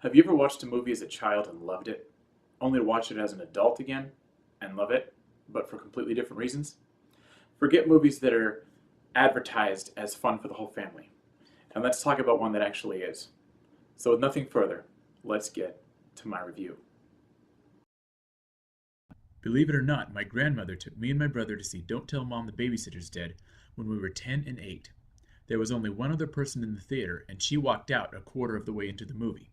Have you ever watched a movie as a child and loved it, only to watch it as an adult again and love it, but for completely different reasons? Forget movies that are advertised as fun for the whole family, and let's talk about one that actually is. So, with nothing further, let's get to my review. Believe it or not, my grandmother took me and my brother to see Don't Tell Mom the Babysitter's Dead when we were 10 and 8. There was only one other person in the theater, and she walked out a quarter of the way into the movie.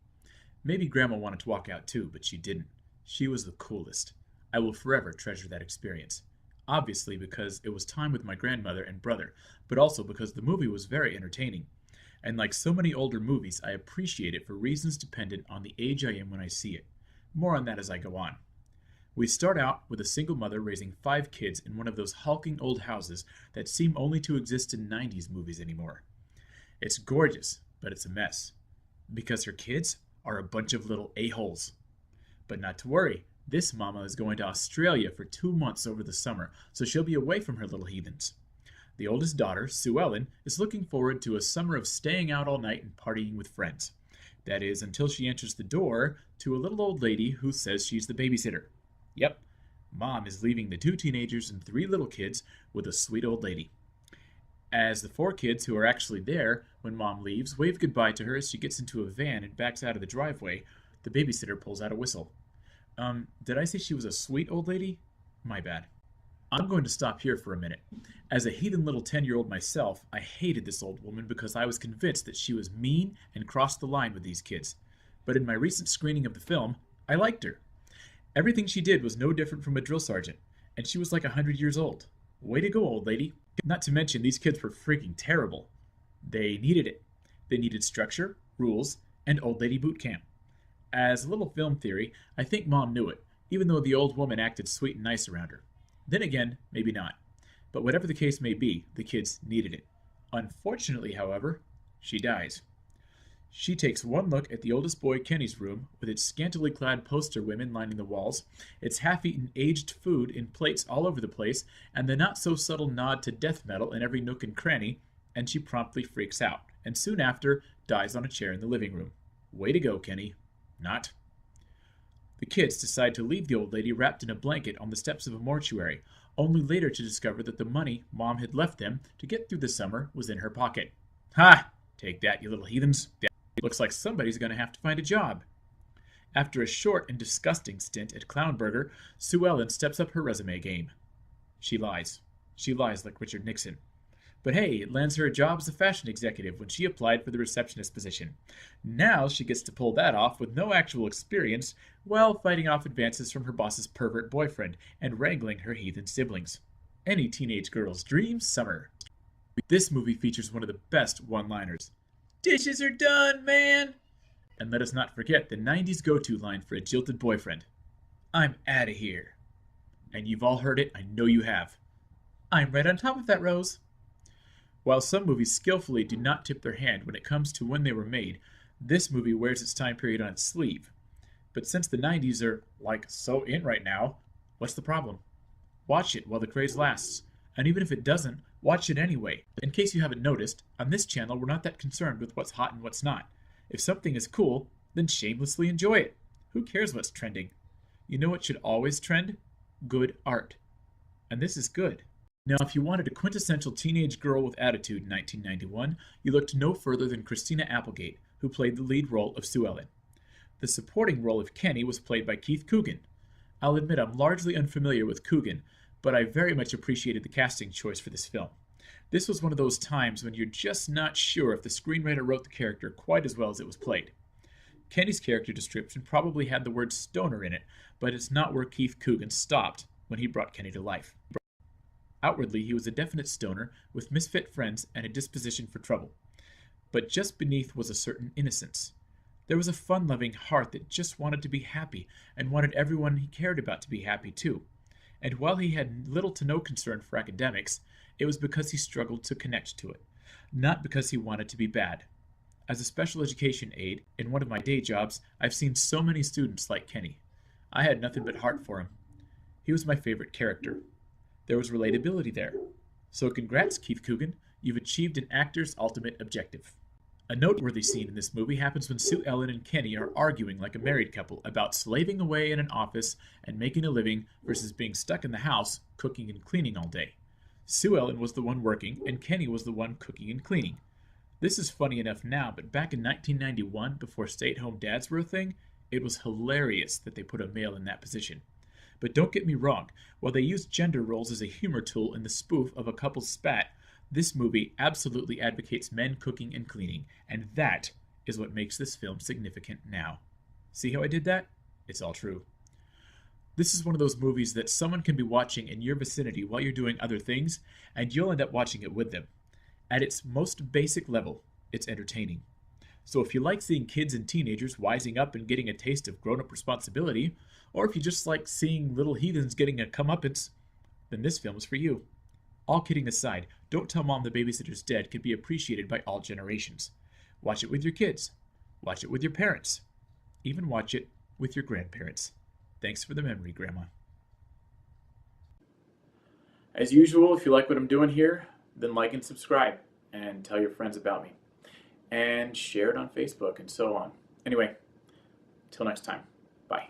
Maybe Grandma wanted to walk out too, but she didn't. She was the coolest. I will forever treasure that experience. Obviously, because it was time with my grandmother and brother, but also because the movie was very entertaining. And like so many older movies, I appreciate it for reasons dependent on the age I am when I see it. More on that as I go on. We start out with a single mother raising 5 kids in one of those hulking old houses that seem only to exist in 90s movies anymore. It's gorgeous, but it's a mess. Because her kids are a bunch of little a-holes. But not to worry, this mama is going to Australia for 2 months over the summer, so she'll be away from her little heathens. The oldest daughter, Sue Ellen, is looking forward to a summer of staying out all night and partying with friends. That is, until she enters the door to a little old lady who says she's the babysitter. Yep, Mom is leaving the 2 teenagers and 3 little kids with a sweet old lady. As the 4 kids who are actually there when Mom leaves wave goodbye to her as she gets into a van and backs out of the driveway, the babysitter pulls out a whistle. Did I say she was a sweet old lady? My bad. I'm going to stop here for a minute. As a heathen little 10-year-old myself, I hated this old woman because I was convinced that she was mean and crossed the line with these kids. But in my recent screening of the film, I liked her. Everything she did was no different from a drill sergeant, and she was like 100 years old. Way to go, old lady. Not to mention, these kids were freaking terrible. They needed it. They needed structure, rules, and old lady boot camp. As a little film theory, I think Mom knew it, even though the old woman acted sweet and nice around her. Then again, maybe not. But whatever the case may be, the kids needed it. Unfortunately, however, she dies. She takes one look at the oldest boy Kenny's room, with its scantily clad poster women lining the walls, its half-eaten aged food in plates all over the place, and the not-so-subtle nod to death metal in every nook and cranny, and she promptly freaks out, and soon after dies on a chair in the living room. Way to go, Kenny. Not. The kids decide to leave the old lady wrapped in a blanket on the steps of a mortuary, only later to discover that the money Mom had left them to get through the summer was in her pocket. Ha! Take that, you little heathens. Looks like somebody's going to have to find a job. After a short and disgusting stint at Clownburger, Sue Ellen steps up her resume game. She lies. She lies like Richard Nixon. But hey, it lands her a job as a fashion executive when she applied for the receptionist position. Now she gets to pull that off with no actual experience while fighting off advances from her boss's pervert boyfriend and wrangling her heathen siblings. Any teenage girl's dream summer. This movie features one of the best one-liners. Dishes are done, man! And let us not forget the 90s go-to line for a jilted boyfriend. I'm outta here. And you've all heard it, I know you have. I'm right on top of that, Rose. While some movies skillfully do not tip their hand when it comes to when they were made, this movie wears its time period on its sleeve. But since the 90s are, like, so in right now, what's the problem? Watch it while the craze lasts. And even if it doesn't, watch it anyway. In case you haven't noticed, on this channel we're not that concerned with what's hot and what's not. If something is cool, then shamelessly enjoy it. Who cares what's trending? You know what should always trend? Good art. And this is good. Now, if you wanted a quintessential teenage girl with attitude in 1991, you looked no further than Christina Applegate, who played the lead role of Sue Ellen. The supporting role of Kenny was played by Keith Coogan. I'll admit I'm largely unfamiliar with Coogan, but I very much appreciated the casting choice for this film. This was one of those times when you're just not sure if the screenwriter wrote the character quite as well as it was played. Kenny's character description probably had the word stoner in it, but it's not where Keith Coogan stopped when he brought Kenny to life. Outwardly, he was a definite stoner with misfit friends and a disposition for trouble. But just beneath was a certain innocence. There was a fun-loving heart that just wanted to be happy and wanted everyone he cared about to be happy too. And while he had little to no concern for academics, it was because he struggled to connect to it, not because he wanted to be bad. As a special education aide, in one of my day jobs, I've seen so many students like Kenny. I had nothing but heart for him. He was my favorite character. There was relatability there. So congrats, Keith Coogan. You've achieved an actor's ultimate objective. A noteworthy scene in this movie happens when Sue Ellen and Kenny are arguing like a married couple about slaving away in an office and making a living versus being stuck in the house cooking and cleaning all day. Sue Ellen was the one working, and Kenny was the one cooking and cleaning. This is funny enough now, but back in 1991, before stay-at-home dads were a thing, it was hilarious that they put a male in that position. But don't get me wrong, while they used gender roles as a humor tool in the spoof of A Couple's Spat, this movie absolutely advocates men cooking and cleaning, and that is what makes this film significant now. See how I did that? It's all true. This is one of those movies that someone can be watching in your vicinity while you're doing other things, and you'll end up watching it with them. At its most basic level, it's entertaining. So if you like seeing kids and teenagers wising up and getting a taste of grown-up responsibility, or if you just like seeing little heathens getting a comeuppance, then this film is for you. All kidding aside, Don't Tell Mom the Babysitter's Dead can be appreciated by all generations. Watch it with your kids. Watch it with your parents. Even watch it with your grandparents. Thanks for the memory, Grandma. As usual, if you like what I'm doing here, then like and subscribe and tell your friends about me. And share it on Facebook and so on. Anyway, till next time. Bye.